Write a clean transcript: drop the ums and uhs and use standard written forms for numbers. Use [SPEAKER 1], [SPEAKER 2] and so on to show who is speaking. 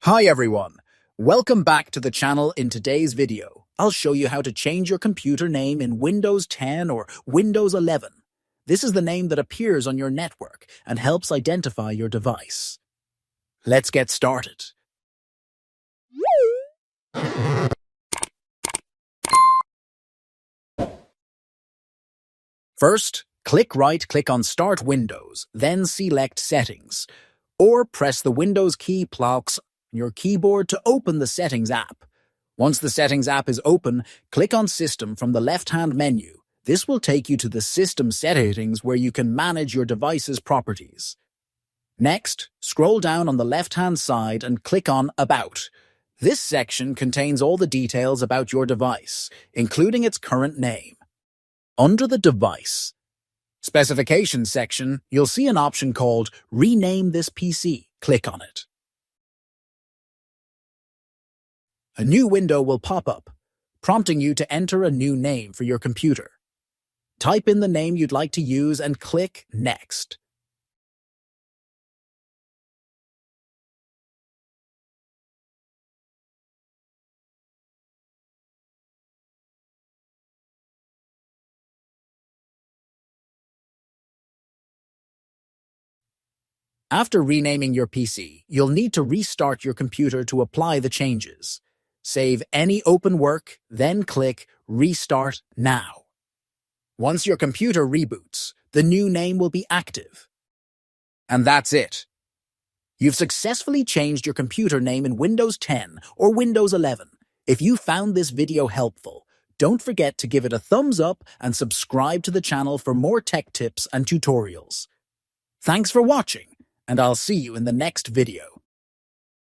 [SPEAKER 1] Hi everyone, welcome back to the channel. In today's video, I'll show you how to change your computer name in Windows 10 or Windows 11. This is the name that appears on your network and helps identify your device. Let's get started. First, right-click on Start Windows, then select Settings, or press the Windows key plus your keyboard to open the Settings app. Once the Settings app is open, click on System from the left-hand menu. This will take you to the System settings where you can manage your device's properties. Next, scroll down on the left-hand side and click on About. This section contains all the details about your device, including its current name. Under the Device Specifications section, you'll see an option called Rename this PC. Click on it. A new window will pop up, prompting you to enter a new name for your computer. Type in the name you'd like to use and click Next. After renaming your PC, you'll need to restart your computer to apply the changes. Save any open work, then click Restart Now. Once your computer reboots, the new name will be active. And that's it. You've successfully changed your computer name in Windows 10 or Windows 11. If you found this video helpful, don't forget to give it a thumbs up and subscribe to the channel for more tech tips and tutorials. Thanks for watching, and I'll see you in the next video.